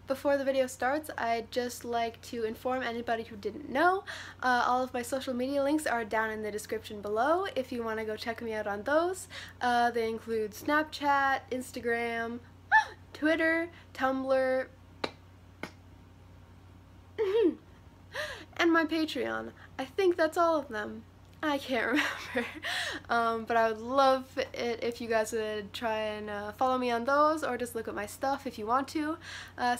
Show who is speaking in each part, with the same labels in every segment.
Speaker 1: Before the video starts, I'd just like to inform anybody who didn't know, all of my social media links are down in the description below if you want to go check me out on those. They include Snapchat, Instagram, Twitter, Tumblr, and my Patreon. I think that's all of them. I can't remember, but I would love it if you guys would try and follow me on those, or just look at my stuff if you want to.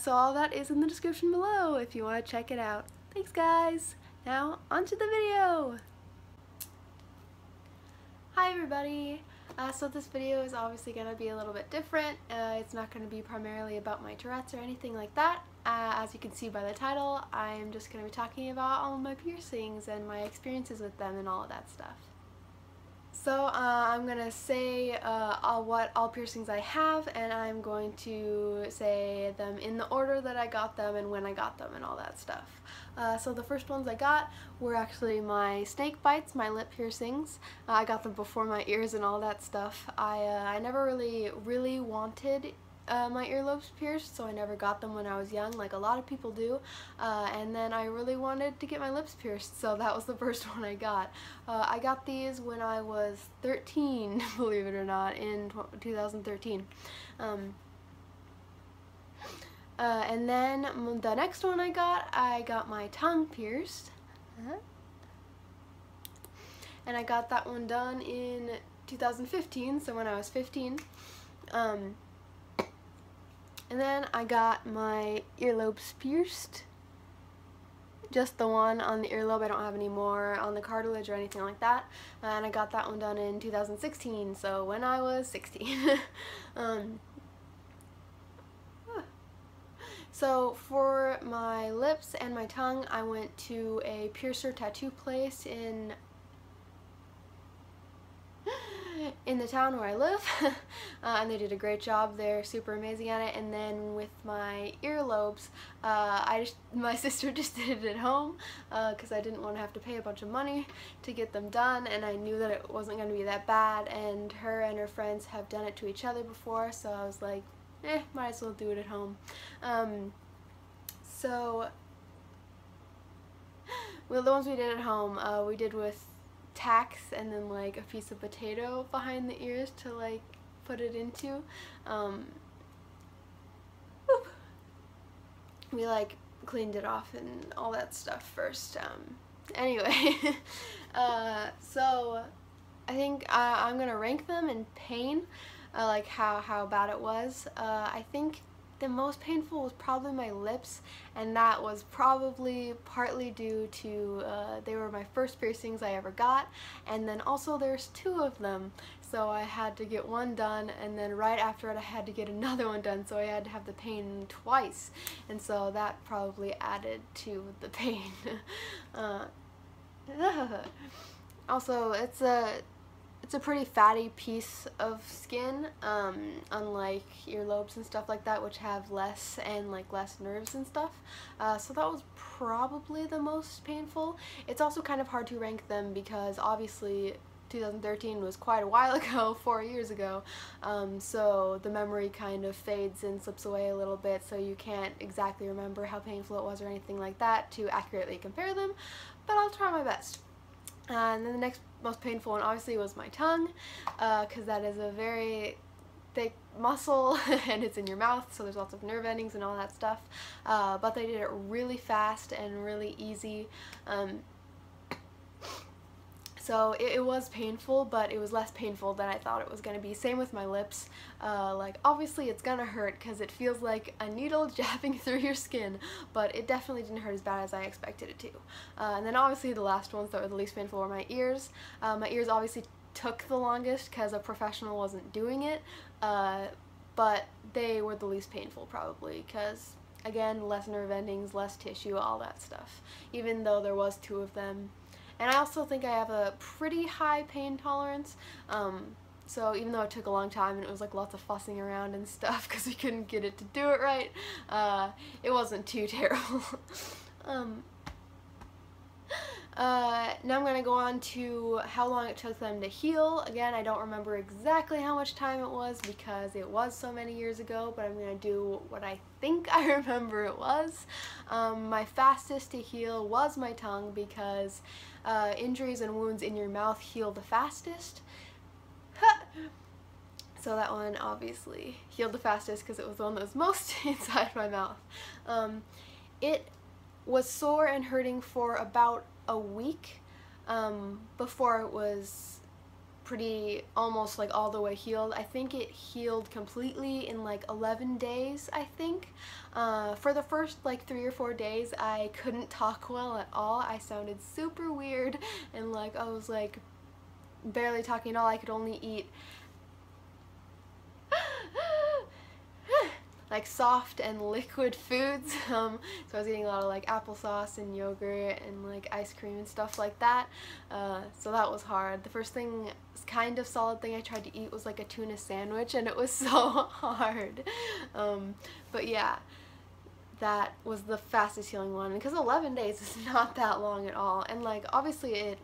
Speaker 1: So all that is in the description below if you want to check it out. Thanks guys! Now, onto the video! Hi everybody! So this video is obviously going to be a little bit different. It's not going to be primarily about my Tourette's or anything like that. As you can see by the title, I'm just going to be talking about all of my piercings and my experiences with them and all of that stuff. So I'm going to say what all piercings I have, and I'm going to say them in the order that I got them and when I got them and all that stuff. So the first ones I got were actually my snake bites, my lip piercings. I got them before my ears and all that stuff. I never really wanted my earlobes pierced, so I never got them when I was young, like a lot of people do, and then I really wanted to get my lips pierced, so that was the first one I got. I got these when I was 13, believe it or not, in 2013. And then the next one I got my tongue pierced, and I got that one done in 2015, so when I was 15. And then I got my earlobes pierced, just the one on the earlobe. I don't have any more on the cartilage or anything like that, and I got that one done in 2016, so when I was 16. So for my lips and my tongue, I went to a piercer tattoo place in the town where I live, and they did a great job. They're super amazing at it. And then with my earlobes, my sister just did it at home because I didn't want to have to pay a bunch of money to get them done, and I knew that it wasn't going to be that bad, and her friends have done it to each other before, so I was like, might as well do it at home. Well, the ones we did at home, we did with tacks and then like a piece of potato behind the ears to like put it into. We like cleaned it off and all that stuff first. Anyway, so I think I'm gonna rank them in pain, like how bad it was. I think the most painful was probably my lips, and that was probably partly due to they were my first piercings I ever got, and then also there's two of them, so I had to get one done, and then right after it I had to get another one done, so I had to have the pain twice, and so that probably added to the pain. Also, it's a pretty fatty piece of skin, unlike earlobes and stuff like that, which have less nerves and stuff. So that was probably the most painful. It's also kind of hard to rank them because obviously 2013 was quite a while ago, 4 years ago, so the memory kind of fades and slips away a little bit, so you can't exactly remember how painful it was or anything like that to accurately compare them, but I'll try my best. And then the next most painful one obviously was my tongue, because that is a very thick muscle and it's in your mouth, so there's lots of nerve endings and all that stuff, but they did it really fast and really easy. So it was painful, but it was less painful than I thought it was going to be. Same with my lips. Like, obviously it's gonna hurt because it feels like a needle jabbing through your skin, but it definitely didn't hurt as bad as I expected it to. And then obviously the last ones that were the least painful were my ears. My ears obviously took the longest because a professional wasn't doing it, but they were the least painful probably because, again, less nerve endings, less tissue, all that stuff, even though there was two of them. And I also think I have a pretty high pain tolerance, so even though it took a long time and it was like lots of fussing around and stuff because we couldn't get it to do it right, it wasn't too terrible. Now I'm going to go on to how long it took them to heal. Again, I don't remember exactly how much time it was because it was so many years ago, but I'm going to do what I think I remember it was. My fastest to heal was my tongue because injuries and wounds in your mouth heal the fastest. So that one obviously healed the fastest because it was the one that was most inside my mouth. It was sore and hurting for about a week before it was pretty almost like all the way healed. I think it healed completely in like 11 days, I think. For the first like 3 or 4 days I couldn't talk well at all. I sounded super weird and like I was like barely talking at all. I could only eat like soft and liquid foods, so I was eating a lot of like applesauce and yogurt and like ice cream and stuff like that, so that was hard. The first thing, kind of solid thing I tried to eat was like a tuna sandwich, and it was so hard, but yeah, that was the fastest healing one, because 11 days is not that long at all, and like obviously it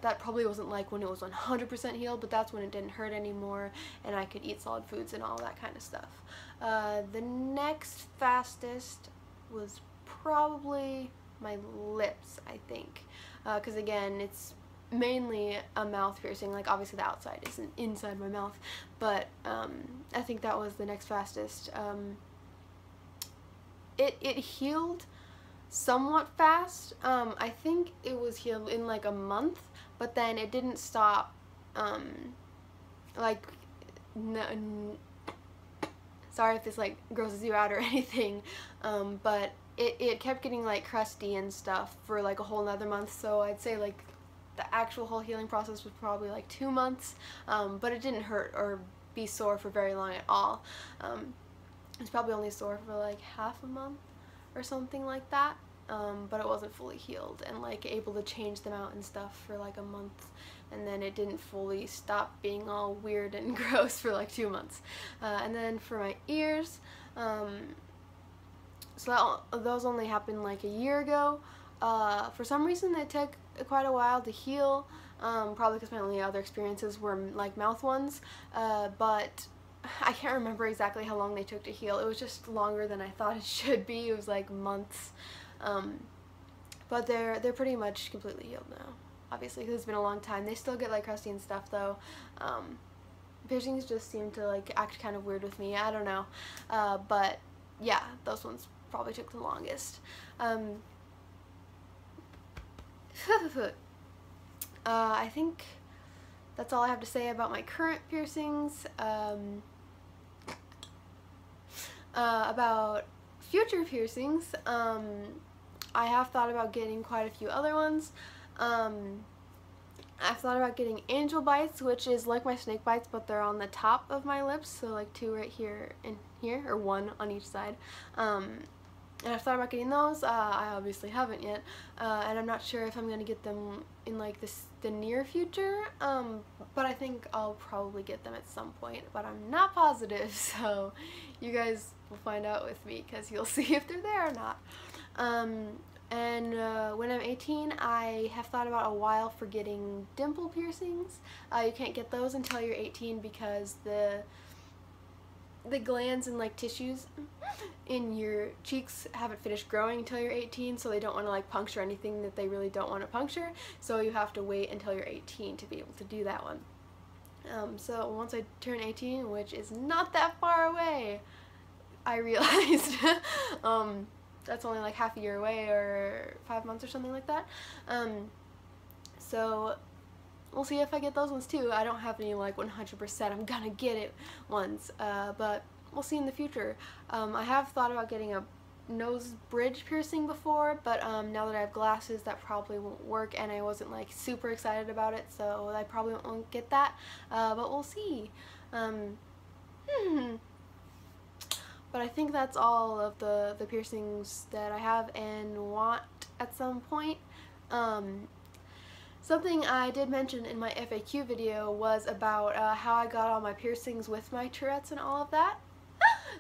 Speaker 1: that probably wasn't like when it was 100% healed, but that's when it didn't hurt anymore and I could eat solid foods and all that kind of stuff. The next fastest was probably my lips, I think, because again, it's mainly a mouth piercing. Like obviously the outside isn't inside my mouth, but I think that was the next fastest. It healed somewhat fast. I think it was healed in like a month, but then it didn't stop, like, sorry if this like grosses you out or anything, but it kept getting like crusty and stuff for like a whole nother month, so I'd say like the actual whole healing process was probably like 2 months, but it didn't hurt or be sore for very long at all. It was probably only sore for like half a month or something like that, but it wasn't fully healed and like able to change them out and stuff for like a month, and then it didn't fully stop being all weird and gross for like 2 months. And then for my ears, so those only happened like a year ago. For some reason they took quite a while to heal, probably because my only other experiences were like mouth ones, but I can't remember exactly how long they took to heal. It was just longer than I thought it should be. It was like months, but they're pretty much completely healed now, obviously, because it's been a long time. They still get like crusty and stuff though. Piercings just seem to like act kind of weird with me, I don't know, but yeah, those ones probably took the longest. I think that's all I have to say about my current piercings. About future piercings, I have thought about getting quite a few other ones. I've thought about getting angel bites, which is like my snake bites, but they're on the top of my lips, so like 2 right here and here, or 1 on each side. And I've thought about getting those. I obviously haven't yet, and I'm not sure if I'm going to get them in like the near future, but I think I'll probably get them at some point, but I'm not positive, so you guys will find out with me because you'll see if they're there or not. And when I'm 18, I have thought about a while for getting dimple piercings. You can't get those until you're 18 because the glands and like tissues in your cheeks haven't finished growing until you're 18, so they don't want to like puncture anything that they really don't want to puncture, so you have to wait until you're 18 to be able to do that one. So once I turn 18, which is not that far away, I realized that's only like half a year away, or 5 months or something like that. So we'll see if I get those ones too. I don't have any like 100% I'm gonna get it ones, but we'll see in the future. I have thought about getting a nose bridge piercing before, but now that I have glasses that probably won't work, and I wasn't like super excited about it, so I probably won't get that, but we'll see. But I think that's all of the piercings that I have and want at some point. Something I did mention in my FAQ video was about how I got all my piercings with my Tourette's and all of that.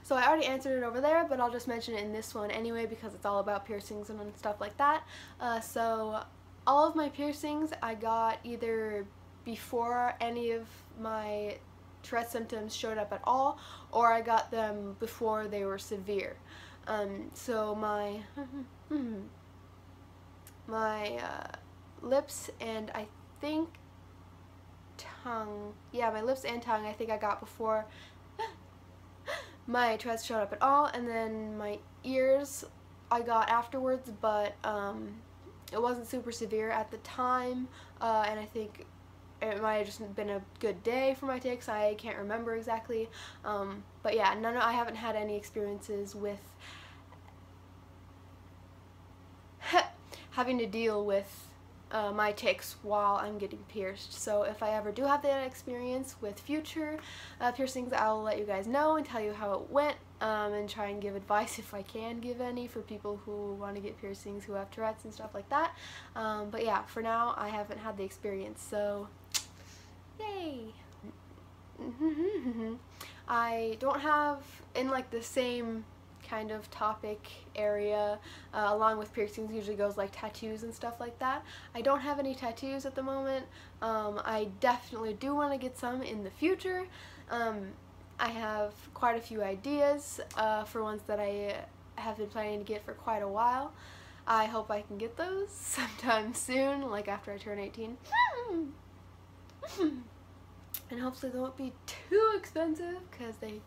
Speaker 1: So I already answered it over there, but I'll just mention it in this one anyway because it's all about piercings and stuff like that. So all of my piercings I got either before any of my Tourette symptoms showed up at all, or I got them before they were severe. So my my lips and I think tongue, yeah, my lips and tongue I think I got before my Tourette's showed up at all, and then my ears I got afterwards, but it wasn't super severe at the time, and I think it might have just been a good day for my tics. I can't remember exactly, but yeah, I haven't had any experiences with having to deal with my tics while I'm getting pierced. So if I ever do have that experience with future piercings, I'll let you guys know and tell you how it went, and try and give advice if I can give any for people who want to get piercings who have Tourette's and stuff like that. But yeah, for now I haven't had the experience, so yay! I don't have, in like the same kind of topic area, along with piercings usually goes like tattoos and stuff like that. I don't have any tattoos at the moment. I definitely do want to get some in the future. I have quite a few ideas for ones that I have been planning to get for quite a while. I hope I can get those sometime soon, like after I turn 18. And hopefully they won't be too expensive, because they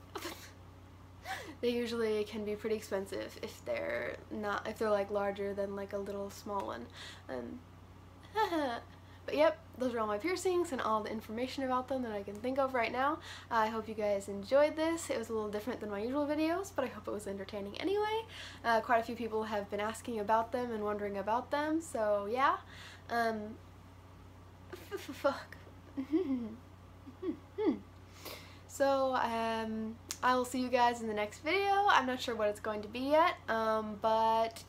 Speaker 1: usually can be pretty expensive if they're like larger than like a little small one. But yep, those are all my piercings and all the information about them that I can think of right now. I hope you guys enjoyed this. It was a little different than my usual videos, but I hope it was entertaining anyway. Quite a few people have been asking about them and wondering about them, so yeah. Fuck. So, I will see you guys in the next video. I'm not sure what it's going to be yet, but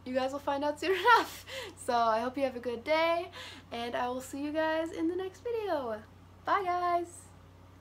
Speaker 1: you guys will find out soon enough. So I hope you have a good day, and I will see you guys in the next video. Bye guys!